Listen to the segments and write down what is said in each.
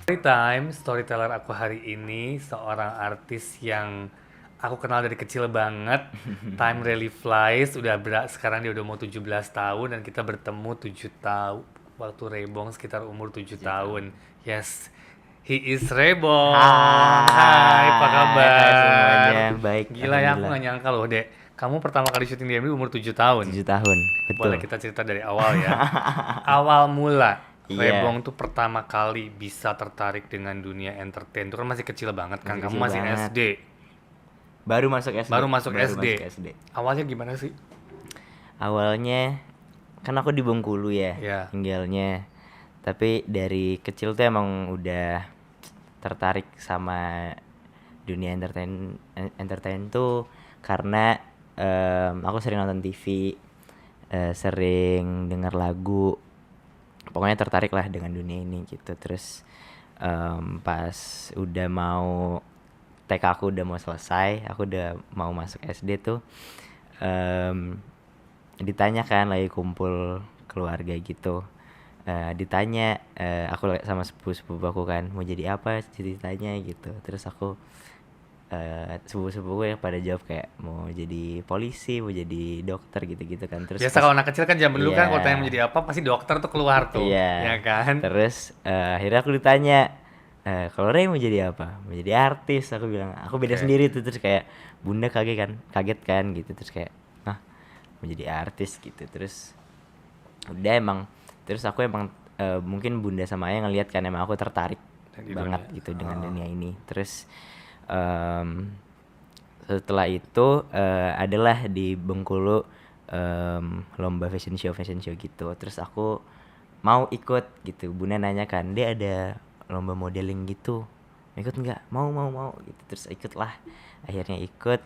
Storyteller aku hari ini seorang artis yang aku kenal dari kecil banget. Time really flies, sekarang dia udah mau 17 tahun dan kita bertemu 7 tahun waktu Rebong sekitar umur 7 7 tahun. tahun. Yes, he is Rebong. Hai, apa Hai kabar? semuanya, baik, Gila ya, aku alhamdulillah. nggak nyangka loh, Dek. Kamu pertama kali syuting di MV umur 7 tahun. 7 tahun, Boleh betul. kita cerita dari awal ya. Awal mula Iya, Rebong tuh pertama kali bisa tertarik dengan dunia entertain. Itu kan masih kecil banget kan, masih kamu kecil masih banget. SD. Baru masuk SD, Baru masuk baru masuk SD. SD. Awalnya gimana sih? Awalnya kan aku di Bengkulu ya, Ya, tinggalnya. Tapi dari kecil tuh emang udah tertarik sama dunia entertain tuh karena aku sering nonton TV, sering denger lagu, pokoknya tertarik lah dengan dunia ini gitu. Terus pas udah mau TK aku udah mau selesai, aku udah mau masuk SD tuh, em, ditanya kan lagi kumpul keluarga gitu. Ditanya, aku sama sepupu-sepupu aku kan mau jadi apa ceritanya gitu. Terus aku sepupu-sepupu yang pada jawab kayak mau jadi polisi, mau jadi dokter gitu-gitu kan. Terus biasa pas kalau anak kecil kan zaman dulu kan kalau tanya mau iya, jadi apa pasti dokter tuh keluar tuh, ya iya. kan? Terus akhirnya aku ditanya, kalau Ray mau jadi apa? Mau jadi artis. Aku bilang, aku beda Oke. sendiri tuh. Terus kayak bunda kaget kan gitu. Terus kayak, ah, mau jadi artis gitu. Terus udah emang, terus aku emang mungkin bunda sama ayah ngeliat kan emang aku tertarik Di banget dunia. gitu dengan Oh, dunia ini. Terus em, setelah itu adalah di Bengkulu lomba fashion show gitu. Terus aku mau ikut gitu. Bunda nanya kan, dia ada lomba modeling gitu, ikut nggak? Mau gitu. Terus ikut lah, akhirnya ikut.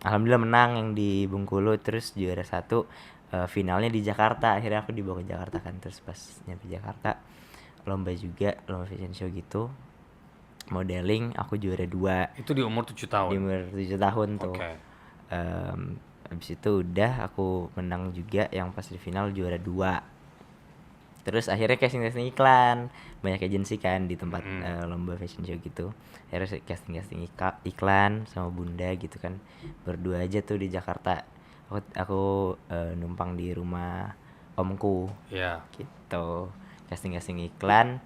Alhamdulillah menang yang di Bengkulu. Terus juara satu. Finalnya di Jakarta, akhirnya aku dibawa ke Jakarta kan. Terus pas nyampe Jakarta, lomba juga, lomba fashion show gitu, modeling, aku juara dua itu di umur 7 di tahun. umur 7 tahun tuh. Oke. Habis itu udah aku menang juga yang pas di final juara dua. Terus akhirnya casting iklan, banyak agensi kan di tempat Mm-mm. lomba fashion show gitu. Akhirnya casting iklan sama bunda gitu kan, berdua aja tuh di Jakarta. Aku numpang di rumah omku Ya. gitu, casting iklan.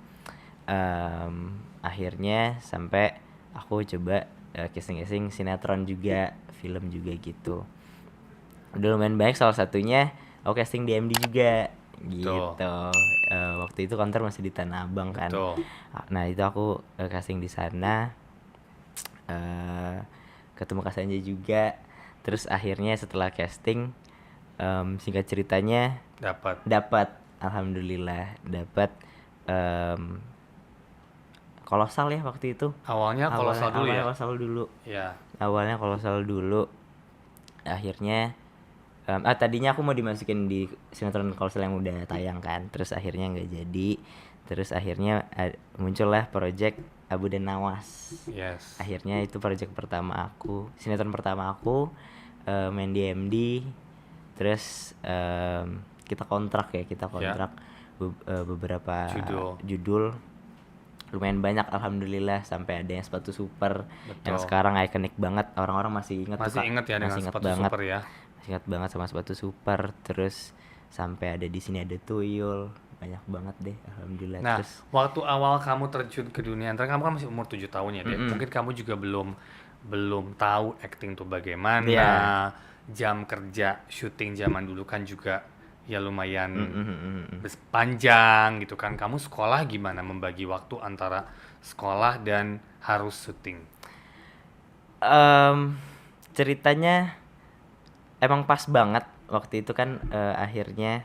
Akhirnya sampai aku coba casting sinetron juga, film juga gitu. Udah lumayan banyak, salah satunya aku casting di MD juga Betul. gitu. Waktu itu kantor masih di Tanah Abang kan. Betul. Nah itu aku casting di sana, eh, ketemu Kak Sanjay juga. Terus akhirnya setelah casting, singkat ceritanya Dapat. dapat, alhamdulillah dapat. Kolosal ya waktu itu. Awalnya kolosal dulu Awalnya ya. kolosal dulu. Ya. Awalnya kolosal dulu. Akhirnya tadinya aku mau dimasukin di sinetron kolosal yang udah tayang kan. Terus akhirnya nggak jadi. Terus akhirnya muncullah project Abu dan Nawas. Yes. Akhirnya itu project pertama aku, sinetron pertama aku, main di MD. Terus kita kontrak ya, Ya. beberapa Judul. judul, lumayan banyak alhamdulillah, sampai ada yang sepatu super yang Betul. sekarang ikonik banget, orang-orang masih inget tuh Masih Kak, inget ya dengan masih inget sepatu banget, super ya. sama sepatu super. Terus sampai ada di sini ada tuyul, banyak banget deh alhamdulillah. Nah, Terus waktu awal kamu terjun ke dunia entertain, kamu kan masih umur 7 tahun ya, Dek. mm Mungkin kamu juga belum belum tahu acting tuh bagaimana, ya, jam kerja syuting zaman dulu kan juga ya lumayan mm. panjang gitu kan. Kamu sekolah gimana membagi waktu antara sekolah dan harus syuting? Em, ceritanya emang pas banget waktu itu kan, akhirnya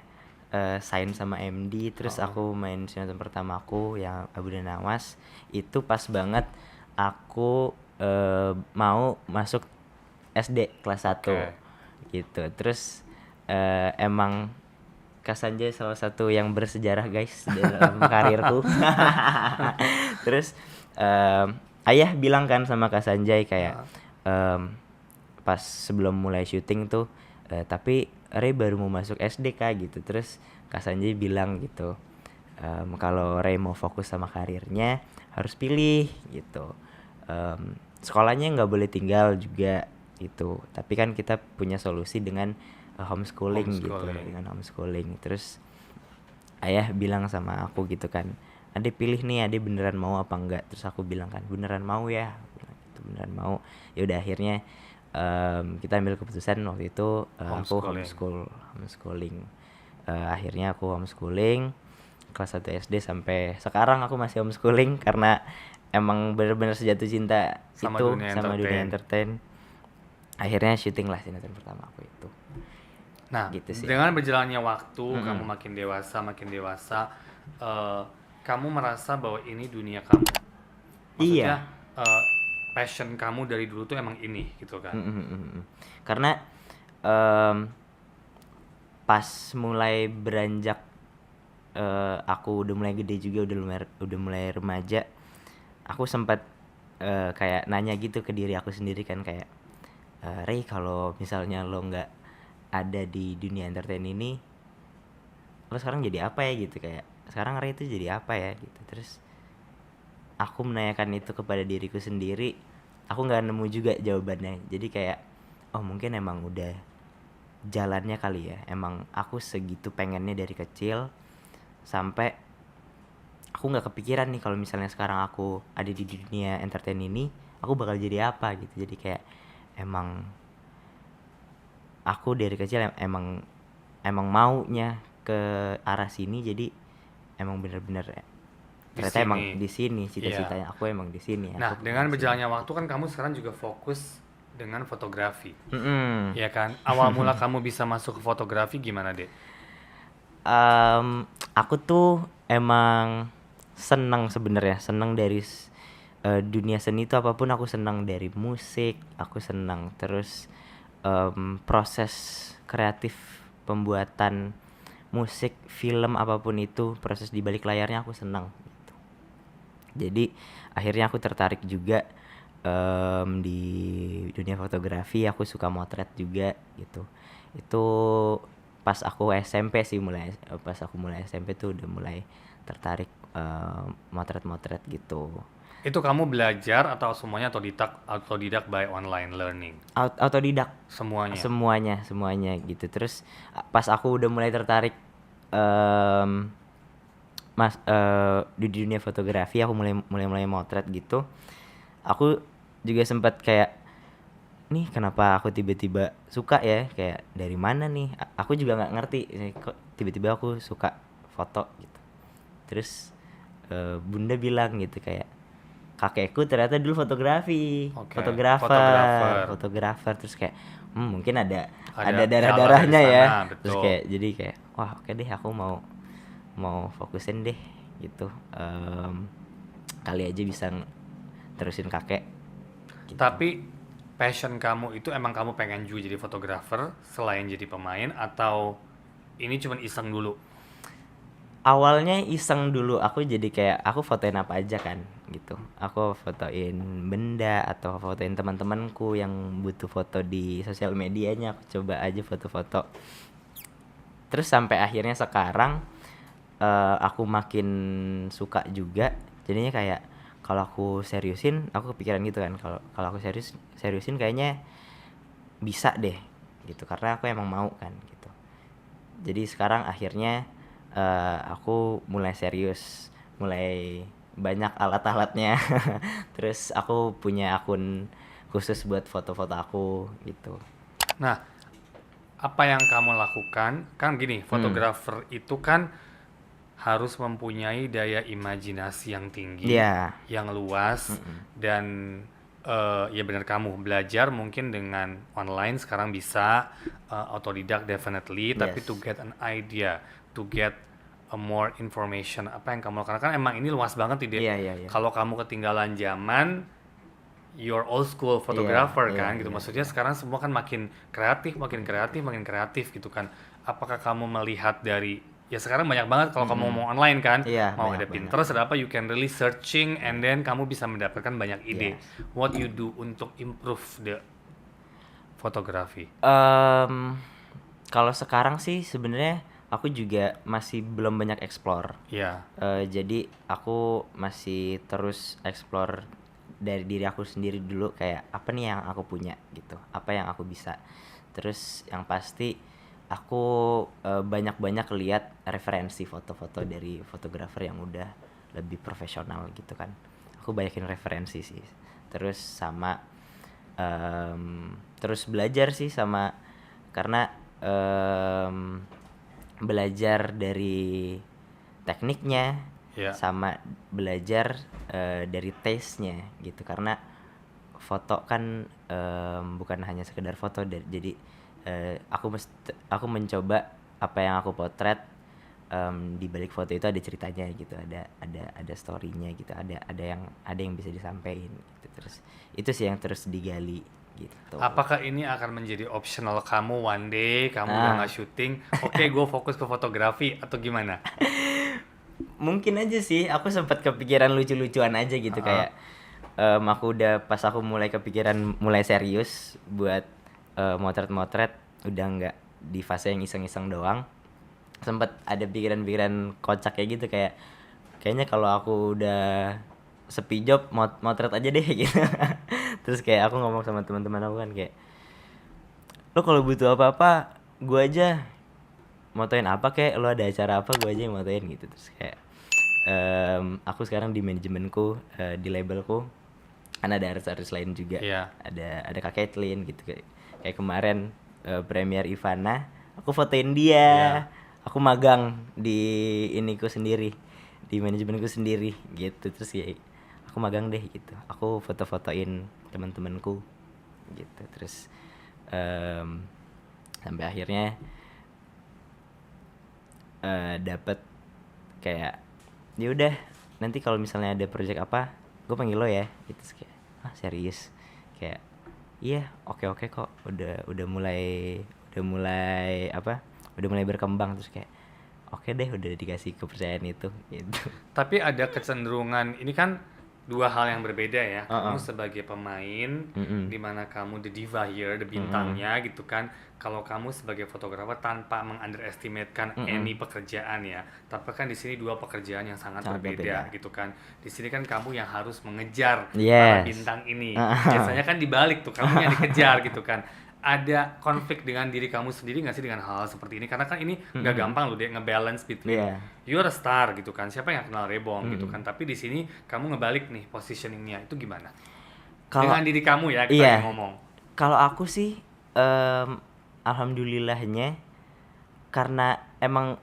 sign sama MD. Terus Oh, aku main sinetron pertama aku yang Abu dan Nawas, itu pas banget aku mau masuk SD kelas satu oke. gitu. Terus emang Kak Sanjay salah satu yang bersejarah guys dalam karirku. Terus ayah bilang kan sama Kak Sanjay kayak, Ah, em, pas sebelum mulai syuting tuh, tapi Ray baru mau masuk SD Kak gitu. Terus Kak Sanjay bilang gitu, kalau Ray mau fokus sama karirnya harus pilih gitu. Sekolahnya nggak boleh tinggal juga gitu, tapi kan kita punya solusi dengan homeschooling gitu, dengan homeschooling. Terus ayah bilang sama aku gitu kan, Ade pilih nih, Ade beneran mau apa enggak? Terus aku bilang kan beneran mau ya, gitu, beneran mau. Ya udah akhirnya kita ambil keputusan waktu itu aku homeschooling. Akhirnya aku homeschooling kelas 1 SD sampai sekarang aku masih homeschooling karena emang bener-bener sejatuh cinta Sama itu dunia sama dunia entertain. Akhirnya syuting lah sinetron pertama aku itu. Nah, Gitu sih. dengan berjalannya waktu, kamu makin dewasa, kamu merasa bahwa ini dunia kamu. Maksudnya, passion kamu dari dulu tuh emang ini, gitu kan? Karena pas mulai beranjak aku udah mulai gede juga, udah mulai remaja, aku sempat kayak nanya gitu ke diri aku sendiri kan, kayak Ray, kalau misalnya lo nggak ada di dunia entertain ini, lo sekarang jadi apa ya gitu, kayak sekarang Ray itu jadi apa ya gitu. Terus aku menanyakan itu kepada diriku sendiri, aku nggak nemu juga jawabannya. Jadi kayak oh mungkin emang udah jalannya kali ya, emang aku segitu pengennya dari kecil sampai aku nggak kepikiran nih kalau misalnya sekarang aku ada di dunia entertain ini aku bakal jadi apa gitu. Jadi kayak emang aku dari kecil emang maunya ke arah sini, jadi emang bener-bener ternyata emang di sini cita-citanya. Aku emang di sini. Nah, dengan berjalannya waktu kan kamu sekarang juga fokus dengan fotografi, ya kan? Awal mula kamu bisa masuk ke fotografi gimana, Dek? Aku tuh emang senang sebenarnya, senang dari dunia seni itu apapun aku senang, dari musik aku senang, terus proses kreatif pembuatan musik, film, apapun itu proses di balik layarnya aku senang gitu. Jadi akhirnya aku tertarik juga di dunia fotografi. Aku suka motret juga gitu. Itu pas aku SMP sih, pas aku mulai SMP tuh udah mulai tertarik motret-motret gitu. Itu kamu belajar atau semuanya autodidak by online learning? Autodidak. Semuanya. Semuanya gitu. Terus pas aku udah mulai tertarik di dunia fotografi, aku mulai motret gitu. Aku juga sempat kayak, nih kenapa aku tiba-tiba suka ya, kayak dari mana nih? Aku juga nggak ngerti kok tiba-tiba aku suka foto gitu. Terus bunda bilang gitu kayak kakekku ternyata dulu fotografer. Terus kayak mungkin ada darah-darahnya ya. Terus kayak jadi kayak wah oke deh, aku mau fokusin deh gitu. Kali aja bisa terusin kakek gitu. Tapi passion kamu itu emang kamu pengen juga jadi fotografer selain jadi pemain, atau ini cuma iseng dulu? Awalnya iseng dulu, aku jadi kayak aku fotoin apa aja kan gitu. Aku fotoin benda atau fotoin teman-temanku yang butuh foto di sosial medianya, aku coba aja foto-foto. Terus sampai akhirnya sekarang aku makin suka juga. Jadinya kayak kalau aku seriusin, aku kepikiran gitu kan, kalau aku seriusin kayaknya bisa deh gitu, karena aku emang mau kan gitu. Jadi sekarang akhirnya aku mulai serius, mulai banyak alat-alatnya. Terus aku punya akun khusus buat foto-foto aku gitu. Nah, apa yang kamu lakukan? Kan gini, fotografer itu kan harus mempunyai daya imajinasi yang tinggi, yang luas, dan ya benar, kamu belajar mungkin dengan online sekarang bisa, autodidak definitely, tapi to get an idea, to get a more information, apa yang kamu lakukan kan emang ini luas banget ide. Kalau kamu ketinggalan zaman, your old school photographer kan gitu. Maksudnya sekarang semua kan makin kreatif gitu kan. Apakah kamu melihat dari, ya sekarang banyak banget kalau kamu mau online kan, mau ada Pinterest, ada apa, you can really searching and then kamu bisa mendapatkan banyak ide. What you do untuk improve the photography? Kalau sekarang sih sebenarnya aku juga masih belum banyak explore. Iya. Jadi aku masih terus explore dari diri aku sendiri dulu, kayak apa nih yang aku punya gitu, apa yang aku bisa. Terus yang pasti aku banyak-banyak lihat referensi foto-foto dari fotografer yang udah lebih profesional gitu kan. Aku banyakin referensi sih. Terus sama terus belajar sih, sama karena belajar dari tekniknya, Iya. sama belajar dari taste-nya gitu, karena foto kan bukan hanya sekedar foto, jadi aku mencoba apa yang aku potret, di balik foto itu ada ceritanya gitu, ada story-nya gitu, ada yang bisa disampaikan gitu. Terus itu sih yang terus digali gitu. Apakah ini akan menjadi optional kamu one day, kamu udah nggak syuting, oke gue fokus ke fotografi atau gimana? Mungkin aja sih, aku sempat kepikiran lucu-lucuan aja gitu, kayak aku udah pas aku mulai kepikiran mulai serius buat motret-motret, udah nggak di fase yang iseng-iseng doang. Sempat ada pikiran-pikiran kocak kayak gitu, kayaknya kalau aku udah sepi job motret aja deh gitu. Terus kayak aku ngomong sama teman-teman aku kan, kayak lo kalau butuh apa-apa gua aja motoin, apa kayak lo ada acara apa gua aja yang motoin gitu. Terus kayak aku sekarang di manajemenku, di labelku kan ada artis-artis lain juga. Iya. Ada Kak Caitlyn gitu, kayak kemarin premier Ivana aku fotoin dia. Aku magang di iniku sendiri, di manajemenku sendiri gitu. Terus ya aku magang deh gitu, aku foto-fotoin teman-temanku gitu. Terus sampai akhirnya dapet kayak ya udah, nanti kalau misalnya ada project apa gue panggil lo ya gitu. Terus kayak serius, kayak iya oke kok, udah mulai berkembang. Terus kayak oke deh, udah dikasih kepercayaan itu gitu. Tapi ada kecenderungan, ini kan dua hal yang berbeda ya. Kamu sebagai pemain, di mana kamu the diva here, the bintangnya gitu kan. Kalau kamu sebagai fotografer tanpa meng-underestimate-kan any pekerjaan ya. Tapi kan di sini dua pekerjaan yang sangat berbeda gitu kan. Di sini kan kamu yang harus mengejar para bintang ini. Biasanya kan dibalik tuh, kamu yang dikejar gitu kan. Ada konflik dengan diri kamu sendiri nggak sih dengan hal seperti ini? Karena kan ini nggak gampang loh dia nge-balance between you're a star gitu kan, siapa yang kenal Rebong gitu kan, tapi di sini kamu ngebalik nih positioningnya, itu gimana? Dengan diri kamu ya kita ngomong. Kalau aku sih alhamdulillahnya, karena emang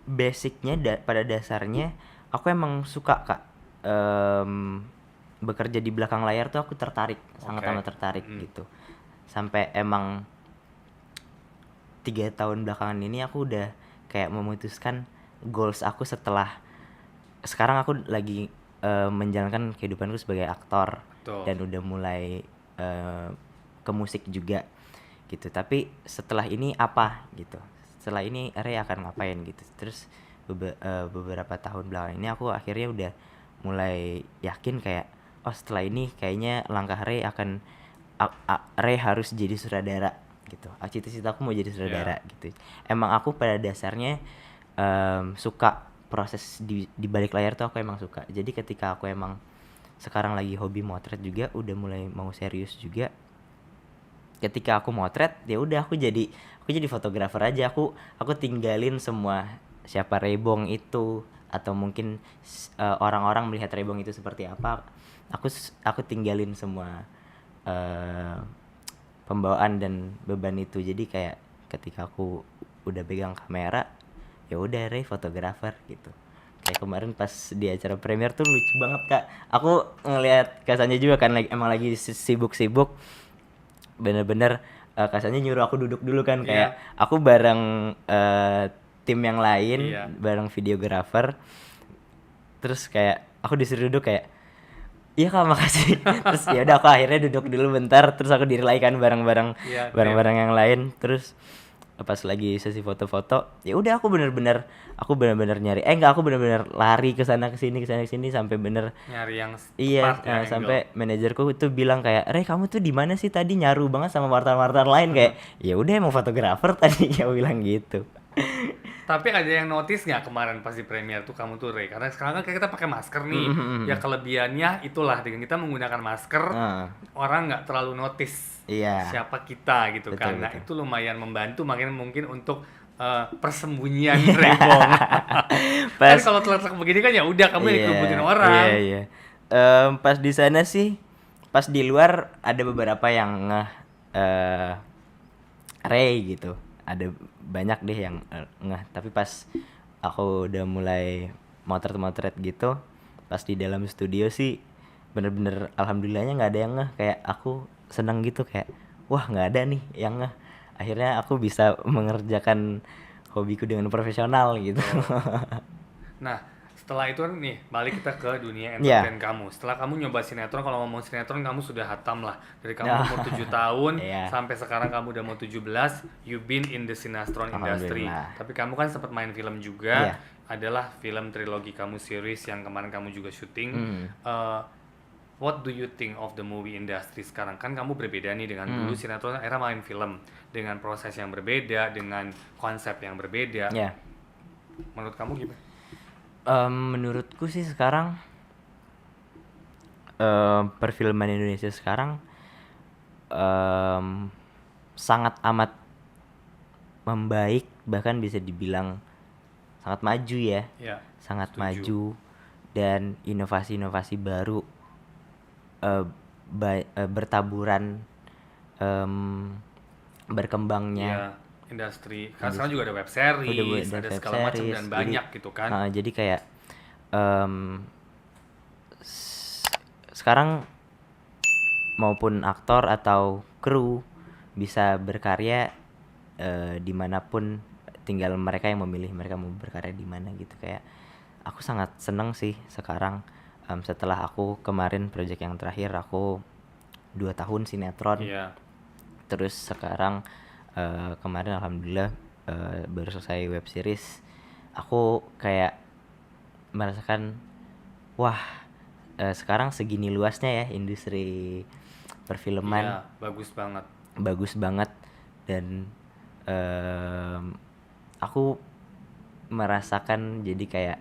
basicnya pada dasarnya aku emang suka Kak, bekerja di belakang layar tuh aku tertarik, sangat amat tertarik gitu. Sampai emang 3 tahun belakangan ini aku udah kayak memutuskan goals aku setelah sekarang aku lagi menjalankan kehidupanku sebagai aktor. Dan udah mulai ke musik juga gitu. Tapi setelah ini apa gitu, setelah ini Ray akan ngapain gitu. Terus beberapa tahun belakangan ini aku akhirnya udah mulai yakin kayak setelah ini kayaknya langkah Ray akan Ray harus jadi sutradara gitu. Cita-cita aku mau jadi sutradara gitu. Emang aku pada dasarnya suka proses di balik layar tuh, aku emang suka. Jadi ketika aku emang sekarang lagi hobi motret juga, udah mulai mau serius juga. Ketika aku motret ya udah aku jadi fotografer aja. Aku tinggalin semua siapa Rebong itu, atau mungkin orang-orang melihat Rebong itu seperti apa. Aku tinggalin semua pembawaan dan beban itu. Jadi kayak ketika aku udah pegang kamera ya udah Ray fotografer gitu. Kayak kemarin pas di acara premier tuh lucu banget Kak. Aku ngelihat Kasanya juga kan emang lagi sibuk-sibuk. Bener-bener Kasanya nyuruh aku duduk dulu kan, kayak aku bareng tim yang lain, bareng videografer. Terus kayak aku disuruh duduk kayak iya Kak makasih. Terus ya udah aku akhirnya duduk dulu bentar, terus aku direlay kan bareng-bareng yang lain. Terus pas lagi sesi foto-foto ya udah aku bener-bener nyari aku bener-bener lari ke sana ke sini sampai bener nyari yang sampai manajerku itu bilang kayak Ray kamu tuh di mana sih tadi, nyaru banget sama wartawan lain. Kayak ya udah emang fotografer tadi, dia bilang gitu. Tapi ada yang notice nggak kemarin pas di premiere tuh kamu tuh Ray? Karena sekarang kan kita pakai masker nih. Ya kelebihannya itulah dengan kita menggunakan masker, Ah, orang nggak terlalu notice iya, siapa kita gitu betul, kan. Nah betul. itu lumayan membantu makin mungkin untuk persembunyian Raybong. Kan Pas kalau terletak begini kan ya udah kamu yang dikerubutin iya, orang. iya. Pas di sana sih, pas di luar ada beberapa yang ngeh eh Ray gitu. Ada banyak deh yang ngeh, tapi pas aku udah mulai motret-motret gitu, pas di dalam studio sih bener-bener alhamdulillahnya nggak ada yang ngeh, kayak aku seneng gitu kayak wah nggak ada nih yang ngeh. Akhirnya aku bisa mengerjakan hobiku dengan profesional gitu. Betul. Nah, setelah itu kan nih, balik kita ke dunia Iya. entertain kamu. Setelah kamu nyoba sinetron, kalau ngomong sinetron kamu sudah hatam lah. Dari kamu Nah, umur 7 tahun iya. sampai sekarang kamu udah mau 17, you been in the sinetron industry. Alhamdulillah. Tapi kamu kan sempat main film juga, Iya. adalah film trilogi kamu series yang kemarin kamu juga syuting. Hmm. What do you think of the movie industry sekarang? Kan kamu berbeda nih dengan dulu sinetron era main film. Dengan proses yang berbeda, dengan konsep yang berbeda. Ya. Menurut kamu gimana? Menurutku sih sekarang perfilman Indonesia sekarang sangat amat membaik, bahkan bisa dibilang sangat maju ya, Ya, sangat setuju. maju, dan inovasi-inovasi baru bertaburan berkembangnya. Iya, industri. Kan sekarang juga ada web series, Udah ada web segala macam series, dan jadi banyak gitu kan. jadi kayak em, sekarang maupun aktor atau kru bisa berkarya dimanapun, tinggal mereka yang memilih mereka mau berkarya di mana gitu. Kayak aku sangat seneng sih sekarang, setelah aku kemarin project yang terakhir aku 2 tahun sinetron, Iya, terus sekarang kemarin alhamdulillah baru selesai web series. Aku kayak merasakan wah, sekarang segini luasnya ya industri perfilman, iya, bagus banget. bagus banget. Dan aku merasakan jadi kayak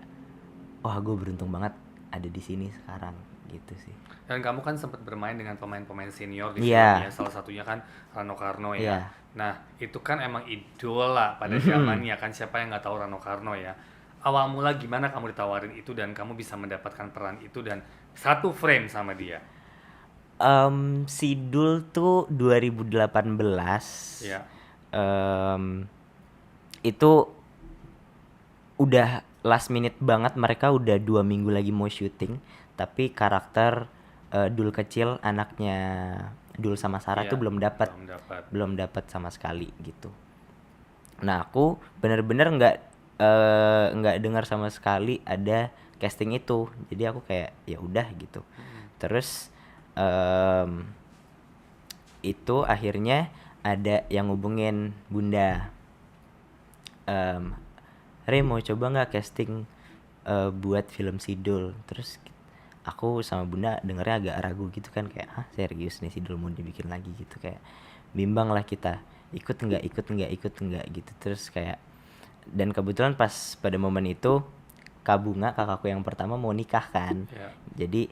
wah gue beruntung banget ada di sini sekarang gitu sih. Dan kamu kan sempat bermain dengan pemain-pemain senior di Iya. film ya. Salah satunya kan Rano Karno ya. Iya. Nah, itu kan emang idola pada zamannya kan. Siapa yang nggak tahu Rano Karno ya? Awal mula gimana kamu ditawarin itu dan kamu bisa mendapatkan peran itu dan satu frame sama dia? Sidul tuh 2018. Ya, Itu udah last minute banget, mereka udah 2 minggu lagi mau syuting, tapi karakter Dul kecil, anaknya Dul sama Sarah iya, tuh belum dapat belum dapat. sama sekali gitu. Nah aku bener-bener nggak dengar sama sekali ada casting itu, jadi aku kayak ya udah gitu. Terus itu akhirnya ada yang ngubungin Bunda, Re mau coba nggak casting buat film Sidul. Terus aku sama Bunda dengernya agak ragu gitu kan, kayak hah serius nih Sidul mau dibikin lagi gitu, kayak bimbang lah kita, ikut nggak gitu. Terus kayak, dan kebetulan pas pada momen itu Kak Bunga, kakakku yang pertama, mau nikah kan. Ya. Jadi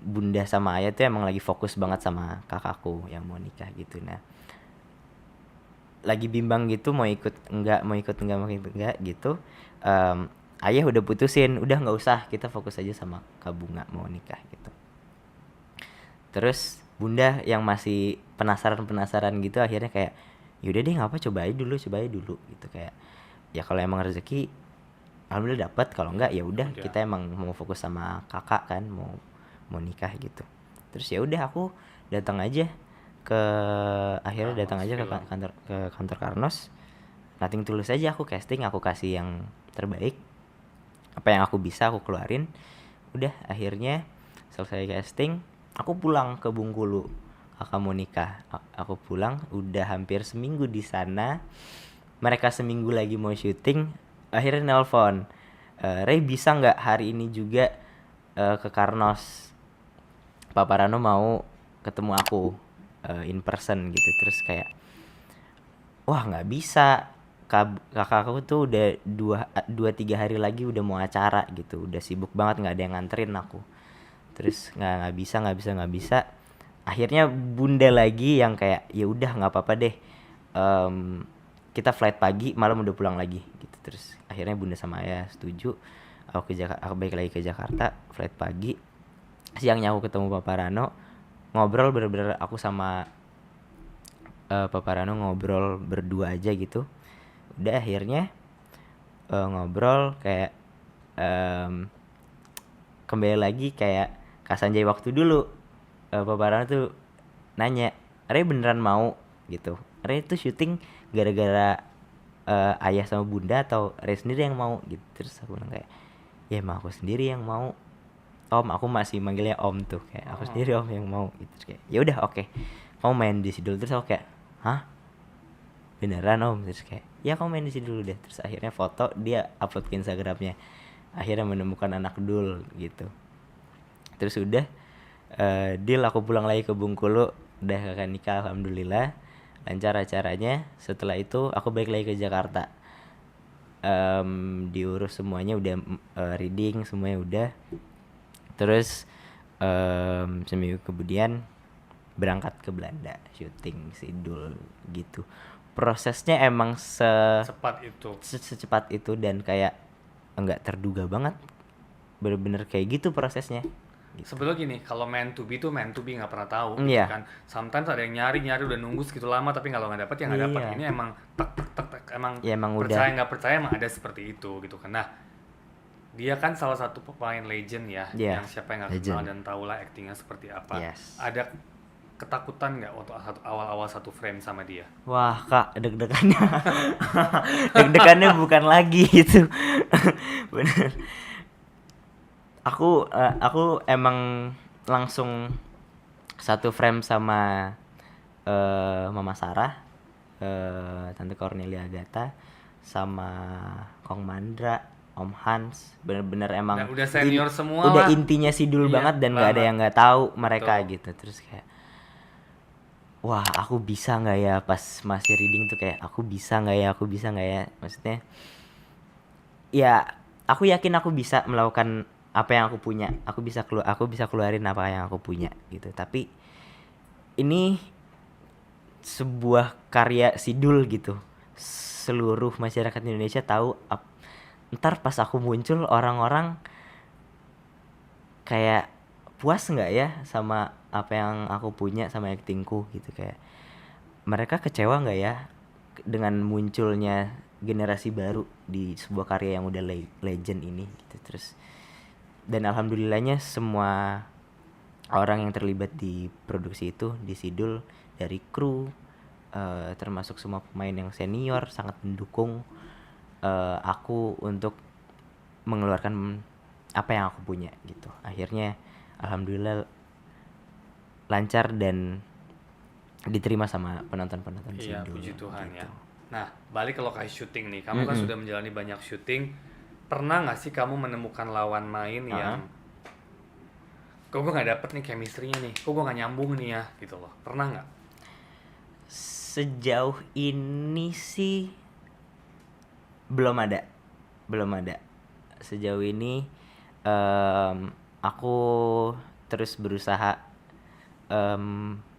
Bunda sama Ayah tuh emang lagi fokus banget sama kakakku yang mau nikah gitu. Nah lagi bimbang gitu, mau ikut enggak gitu. Ayah udah putusin, udah nggak usah, kita fokus aja sama Kak Bunga mau nikah gitu. Terus Bunda yang masih penasaran gitu akhirnya kayak yaudah deh nggak apa, coba aja dulu gitu. Kayak ya kalau emang rezeki alhamdulillah dapat, kalau enggak ya udah, Udah. kita emang mau fokus sama kakak kan, mau nikah gitu. Terus ya udah aku datang aja ke akhirnya Karnos datang aja ke Film. kantor Karnos. Nothing tulus aja, aku casting, aku kasih yang terbaik, apa yang aku bisa aku keluarin. Udah akhirnya selesai casting, aku pulang ke Bengkulu, kakak mau nikah. Aku pulang udah hampir seminggu di sana, mereka seminggu lagi mau syuting. Akhirnya nelpon, Ray bisa nggak hari ini juga ke Karnos, Papa Rano mau ketemu aku in person gitu. Terus kayak wah nggak bisa, kakak aku tuh udah 2-3 hari lagi udah mau acara gitu, udah sibuk banget, nggak ada yang nganterin aku. Terus nggak bisa, akhirnya bunda lagi yang kayak ya udah nggak apa-apa deh, Em, kita flight pagi malam udah pulang lagi gitu. Terus akhirnya bunda sama ayah setuju, aku balik lagi ke Jakarta, flight pagi. Siangnya aku ketemu Papa Rano, ngobrol bener-bener aku sama Papa Rano ngobrol berdua aja gitu. Udah akhirnya ngobrol kayak em, kembali lagi kayak Kak Sanjay waktu dulu. Papa Rano tuh nanya, Re beneran mau gitu, Re itu syuting gara-gara ayah sama bunda atau Re sendiri yang mau gitu. Terus aku bilang kayak ya emang aku sendiri yang mau om, aku masih manggilnya om tuh, kayak aku sendiri om yang mau gitu. Terus kayak ya udah oke, kamu main di sini dulu. Terus aku kayak hah beneran om? Terus kayak ya kamu main di sini dulu deh. Terus akhirnya foto dia upload ke Instagramnya, akhirnya menemukan anak dul gitu. Terus udah deal, aku pulang lagi ke Bengkulu, udah kakak nikah alhamdulillah lancar acaranya. Setelah itu aku balik lagi ke Jakarta, diurus semuanya udah, reading semuanya udah. Terus seminggu kemudian berangkat ke Belanda syuting Sidul gitu. Prosesnya emang secepat itu dan kayak enggak terduga banget, bener-bener kayak gitu prosesnya gitu. Sebelum gini, kalau man to be tuh man to be, nggak pernah tahu gitu Iya. kan. Sometimes ada yang nyari udah nunggu segitu lama, tapi kalau nggak dapet ya nggak dapet. Iya. Ini emang tek tek tek tek, emang Ya emang percaya udah. nggak percaya emang ada seperti itu gitu kan. Nah, dia kan salah satu pemain legend ya, Iya, yang siapa yang nggak kenal legend. dan tahu lah aktingnya seperti apa. Yes. Ada ketakutan nggak waktu awal-awal satu frame sama dia? Wah kak, deg-degannya deg-degannya bukan lagi itu. Bener. Aku emang langsung satu frame sama Mama Sarah, Tante Cornelia Agatha, sama Kong Mandra, Om Hans. Bener-bener emang Dan udah senior semua udah lah. intinya Sidul Iya, banget dan nggak ada banget. yang nggak tahu mereka Betul. gitu. Terus kayak wah aku bisa nggak ya, pas masih reading tuh kayak aku bisa nggak ya, maksudnya ya aku yakin aku bisa melakukan apa yang aku punya, aku bisa keluarin apa yang aku punya gitu. Tapi ini sebuah karya Sidul gitu, seluruh masyarakat Indonesia tahu. Ntar pas aku muncul orang-orang kayak puas nggak ya sama apa yang aku punya, sama actingku gitu. Kayak mereka kecewa nggak ya dengan munculnya generasi baru di sebuah karya yang udah legend ini gitu. Terus dan alhamdulillahnya semua orang yang terlibat di produksi itu di Sidul, dari kru termasuk semua pemain yang senior sangat mendukung aku untuk mengeluarkan apa yang aku punya gitu. Akhirnya alhamdulillah lancar dan diterima sama penonton-penonton Iya, Sidul puji Tuhan gitu. ya. Nah, balik ke lokasi syuting nih. Kamu kan sudah menjalani banyak syuting. Pernah nggak sih kamu menemukan lawan main yang kok gue nggak dapet nih chemistry-nya nih, kok gue nggak nyambung nih ya gitu loh. Pernah nggak? Sejauh ini sih belum ada. Sejauh ini aku terus berusaha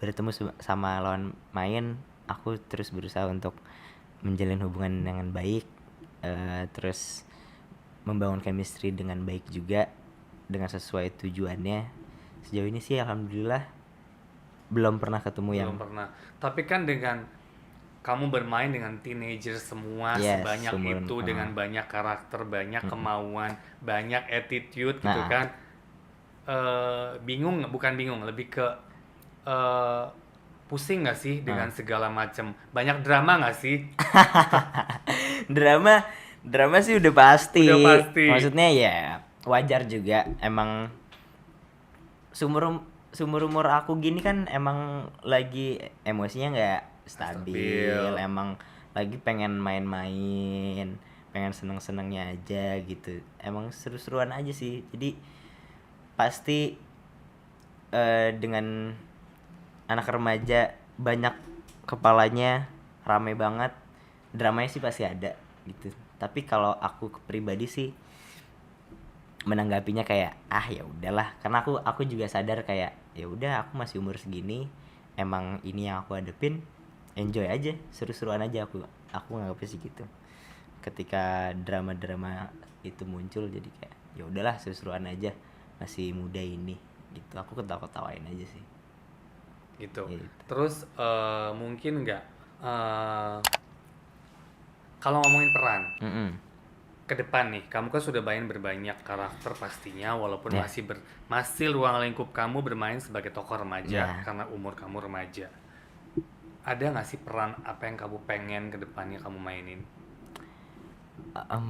bertemu sama lawan main. Aku terus berusaha untuk menjalin hubungan dengan baik, terus membangun chemistry dengan baik juga, dengan sesuai tujuannya. Sejauh ini sih alhamdulillah belum pernah ketemu yang Belum pernah. Tapi kan dengan kamu bermain dengan teenager semua Yes, sebanyak seumuran, itu, dengan banyak karakter, banyak kemauan, banyak attitude gitu Nah. kan. Bingung, bukan bingung, lebih ke pusing nggak sih dengan segala macam? Banyak drama nggak sih? drama sih udah pasti. Udah pasti. Maksudnya ya wajar juga, emang sumur umur aku gini kan emang lagi emosinya nggak stabil, emang lagi pengen main-main, pengen seneng-senengnya aja gitu, emang seru-seruan aja sih. Jadi pasti dengan anak remaja banyak kepalanya, rame banget, dramanya sih pasti ada gitu. Tapi kalau aku pribadi sih menanggapinya kayak ya udahlah, karena aku juga sadar kayak ya udah aku masih umur segini, emang ini yang aku hadepin, enjoy aja, seru-seruan aja, aku nganggapnya sih gitu. Ketika drama-drama itu muncul jadi kayak ya udahlah seru-seruan aja, masih muda ini gitu, aku ketawa-ketawain aja sih gitu. gitu. Terus mungkin nggak kalau ngomongin peran Mm-mm. ke depan nih, kamu kan sudah berbanyak karakter pastinya, walaupun Ya. masih ruang lingkup kamu bermain sebagai tokoh remaja Ya. karena umur kamu remaja. Ada nggak sih peran apa yang kamu pengen ke depannya kamu mainin?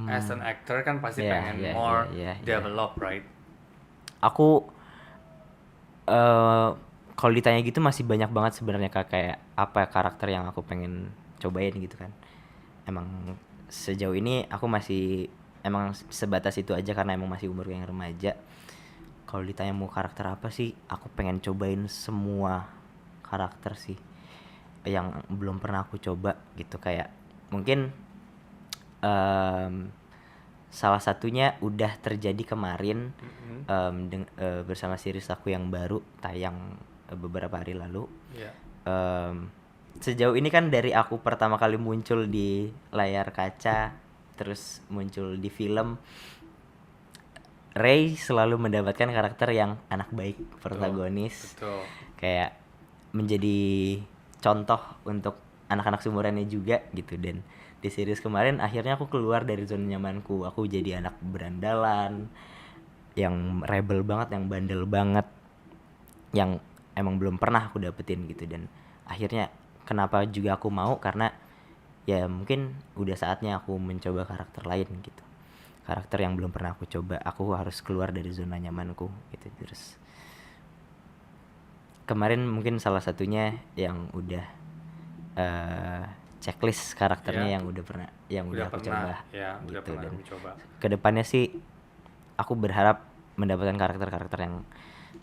As an actor kan pasti Ya, pengen ya, more ya, ya. develop, right? Aku kalau ditanya gitu masih banyak banget sebenarnya Kak, kayak apa karakter yang aku pengen cobain gitu kan. Emang sejauh ini aku masih emang sebatas itu aja karena emang masih umur yang remaja. Kalau ditanya mau karakter apa sih, aku pengen cobain semua karakter sih yang belum pernah aku coba gitu. Kayak mungkin salah satunya udah terjadi kemarin bersama series aku yang baru tayang beberapa hari lalu. Iya. Sejauh ini kan dari aku pertama kali muncul di layar kaca terus muncul di film, Ray selalu mendapatkan karakter yang anak baik, protagonis, Betul. kayak menjadi contoh untuk anak-anak seumurannya juga gitu. Dan di series kemarin akhirnya aku keluar dari zona nyamanku, aku jadi anak berandalan yang rebel banget, yang bandel banget, yang emang belum pernah aku dapetin gitu. Dan akhirnya kenapa juga aku mau, karena ya mungkin udah saatnya aku mencoba karakter lain gitu, karakter yang belum pernah aku coba. Aku harus keluar dari zona nyamanku gitu. Terus kemarin mungkin salah satunya yang udah checklist karakternya Ya. yang udah aku coba Ya, udah gitu. pernah Dan kamu coba. kedepannya sih aku berharap mendapatkan karakter-karakter yang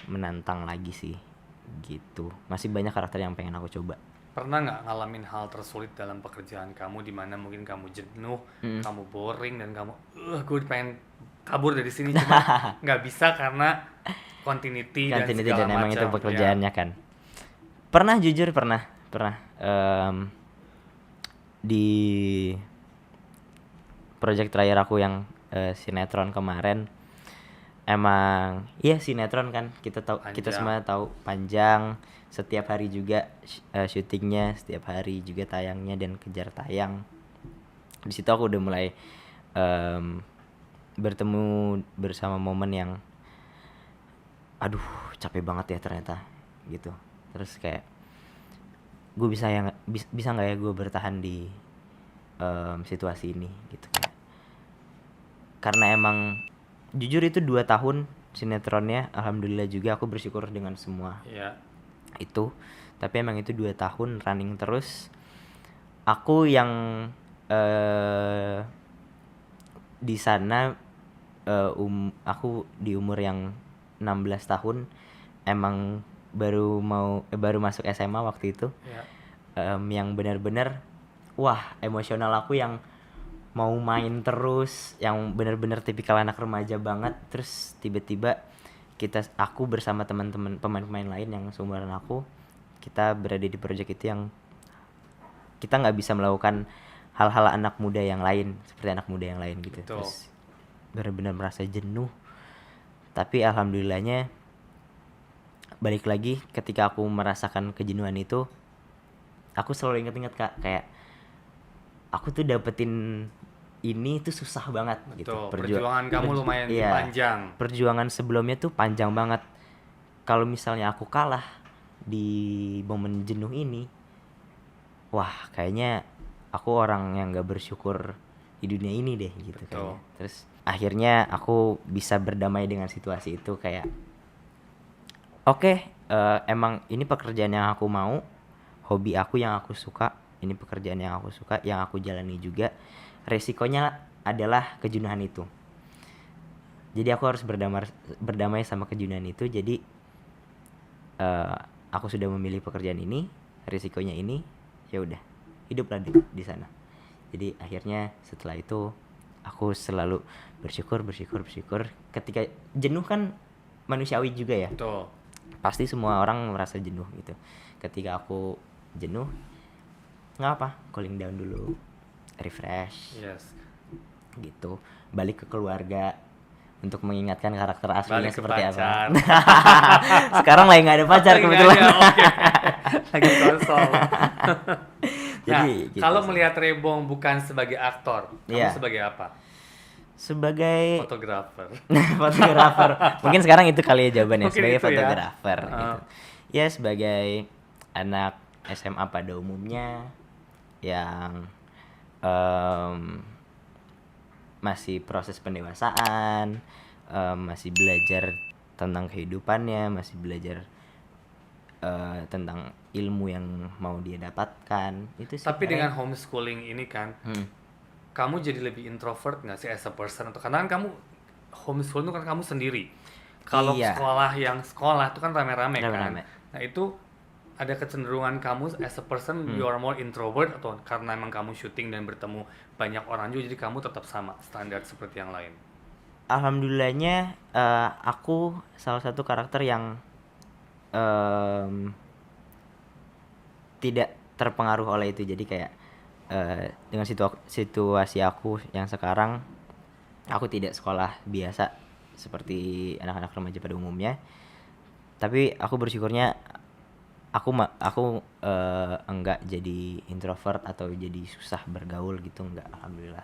menantang lagi sih gitu. Masih banyak karakter yang pengen aku coba. Pernah nggak ngalamin hal tersulit dalam pekerjaan kamu di mana mungkin kamu jenuh, kamu boring dan kamu, gue pengen kabur dari sini cuma nggak bisa karena continuity dan Continuity segala dan emang itu macam. pekerjaannya kan. Pernah, jujur pernah. Di project terakhir aku yang sinetron kemarin, emang iya sinetron kan, kita Panjang. semua tahu panjang, setiap hari juga syutingnya, setiap hari juga tayangnya dan kejar tayang. Di situ aku udah mulai bertemu bersama momen yang aduh capek banget ya ternyata gitu. Terus kayak gue bisa nggak ya gue bertahan di situasi ini gitu. Kayak karena emang jujur itu 2 tahun sinetronnya, alhamdulillah juga aku bersyukur dengan semua Iya. itu. Tapi emang itu 2 tahun running terus. Aku yang di sana aku di umur yang 16 tahun, emang baru masuk SMA waktu itu. Iya. Yang benar-benar wah emosional aku, yang mau main terus, yang benar-benar tipikal anak remaja banget. Terus tiba-tiba aku bersama teman-teman pemain-pemain lain yang seumuran aku, kita berada di project itu yang kita nggak bisa melakukan hal-hal anak muda yang lain, seperti anak muda yang lain gitu. Betul. Terus benar-benar merasa jenuh. Tapi alhamdulillahnya balik lagi, ketika aku merasakan kejenuhan itu, aku selalu inget-inget Kak, kayak aku tuh dapetin ini tuh susah banget. Betul. Gitu. Perjuangan kamu lumayan panjang. Perjuangan sebelumnya tuh panjang banget. Kalau misalnya aku kalah di momen jenuh ini, wah kayaknya aku orang yang gak bersyukur di dunia ini deh gitu. Kayaknya. Terus akhirnya aku bisa berdamai dengan situasi itu, kayak oke, emang ini pekerjaan yang aku mau, hobi aku yang aku suka, ini pekerjaan yang aku suka, yang aku jalani juga. Resikonya adalah kejenuhan itu. Jadi aku harus berdamai sama kejenuhan itu. Jadi aku sudah memilih pekerjaan ini, resikonya ini, ya udah, hiduplah di sana. Jadi akhirnya setelah itu aku selalu bersyukur. Ketika jenuh kan manusiawi juga ya. Betul. Pasti semua orang merasa jenuh gitu. Ketika aku jenuh, nggak apa, cooling down dulu, refresh Yes. gitu, balik ke keluarga untuk mengingatkan karakter aslinya Balik ke seperti pacar. apa. Sekarang lagi nggak ada pacar Lagi nggak kebetulan. ada, oke. Lagi kosong. Nah, Jadi gitu kalau sih. melihat Rebong bukan sebagai aktor, kamu Iya. sebagai apa? Sebagai Fotografer. fotografer. Mungkin sekarang itu kali ya jawabannya, Mungkin sebagai itu ya. fotografer gitu. Ah. Ya sebagai anak SMA pada umumnya yang masih proses pendewasaan, masih belajar tentang kehidupannya, masih belajar tentang ilmu yang mau dia dapatkan. Itu sih. Tapi Ray. dengan homeschooling ini kan, kamu jadi lebih introvert nggak sih as a person? Atau karena kan kamu homeschooling itu kan kamu sendiri. Kalau Iya. sekolah itu kan rame-rame kan. Rame-rame. Nah itu ada kecenderungan kamu as a person you are more introvert atau karena emang kamu syuting dan bertemu banyak orang juga jadi kamu tetap sama standar seperti yang lain? Alhamdulillahnya aku salah satu karakter yang tidak terpengaruh oleh itu. Jadi kayak dengan situasi aku yang sekarang, aku tidak sekolah biasa seperti anak-anak remaja pada umumnya. Tapi aku bersyukurnya aku enggak jadi introvert atau jadi susah bergaul gitu, enggak, alhamdulillah.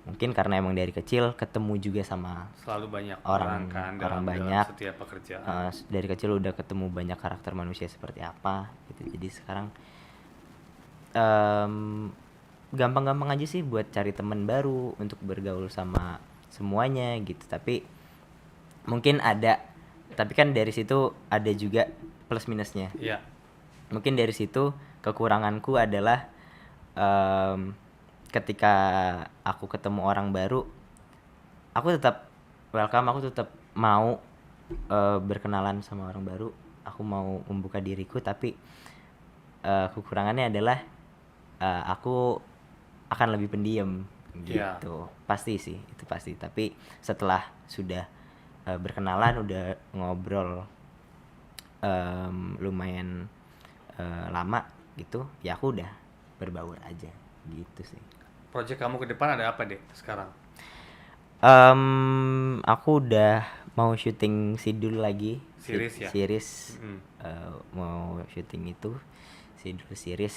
Mungkin karena emang dari kecil ketemu juga sama Selalu banyak orang kan orang dalam banyak. setiap pekerjaan. Dari kecil udah ketemu banyak karakter manusia seperti apa gitu. Jadi sekarang gampang-gampang aja sih buat cari teman baru untuk bergaul sama semuanya gitu. Tapi kan dari situ ada juga plus minusnya. Iya. Mungkin dari situ kekuranganku adalah ketika aku ketemu orang baru, aku tetap welcome, aku tetap mau berkenalan sama orang baru, aku mau membuka diriku. Tapi kekurangannya adalah aku akan lebih pendiam gitu. Pasti sih, itu pasti. Tapi setelah sudah berkenalan, udah ngobrol lumayan lama gitu, ya aku udah berbaur aja gitu sih. Project kamu ke depan ada apa deh sekarang? Aku udah mau syuting sidul lagi. Series ya? Series. Mau syuting itu sidul series.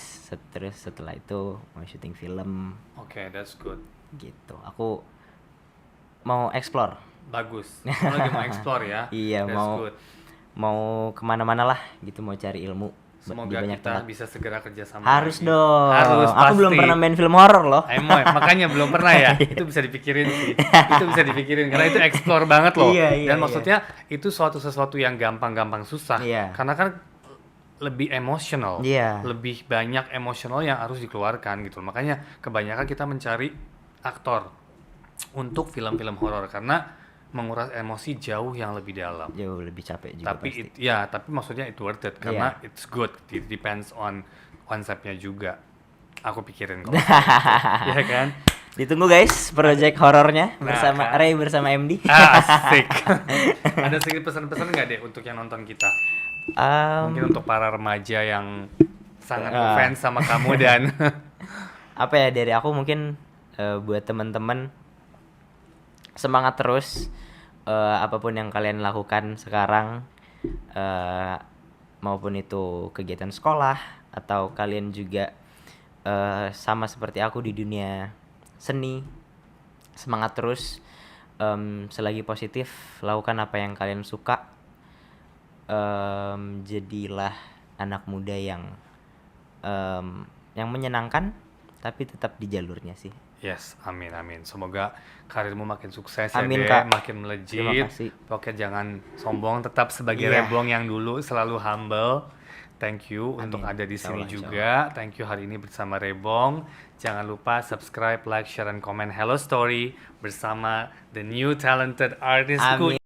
Terus setelah itu mau syuting film. Oke, that's good. Gitu. Aku mau explore. Bagus. Kamu lagi mau explore ya? Iya, that's good. mau kemana-mana lah gitu, mau cari ilmu. Semoga kita bisa segera kerjasama. Harus lagi. dong. Harus, aku pasti. belum pernah main film horor loh. Makanya belum pernah ya. Itu bisa dipikirin sih. Itu bisa dipikirin karena itu explore banget loh. Iya, Dan maksudnya itu sesuatu yang gampang-gampang susah. Iya. Karena kan lebih emosional. Iya. Lebih banyak emosional yang harus dikeluarkan gitu. Makanya kebanyakan kita mencari aktor untuk film-film horor karena menguras emosi jauh yang lebih dalam. Jauh lebih capek juga Tapi pasti. tapi maksudnya itu worth it karena it's good. It depends on konsepnya juga. Aku pikirin kok. Iya kan? Ditunggu guys project horornya bersama kan? Ray bersama MD. Asik. Ada sedikit pesan-pesan nggak deh untuk yang nonton kita? Mungkin untuk para remaja yang sangat fans sama kamu dan apa ya, dari aku mungkin buat teman-teman, semangat terus, apapun yang kalian lakukan sekarang, maupun itu kegiatan sekolah atau kalian juga sama seperti aku di dunia seni, semangat terus. Selagi positif, lakukan apa yang kalian suka. Jadilah anak muda yang menyenangkan tapi tetap di jalurnya sih. yes, amin. Semoga karirmu makin sukses Amin, ya, Kak. makin melejit. Terima kasih. Pokoknya jangan sombong, tetap sebagai Iya. Rebong yang dulu selalu humble. Thank you untuk ada di sini Insyaallah, juga. Thank you hari ini bersama Rebong. Jangan lupa subscribe, like, share, and comment Hello Story bersama the new talented artistku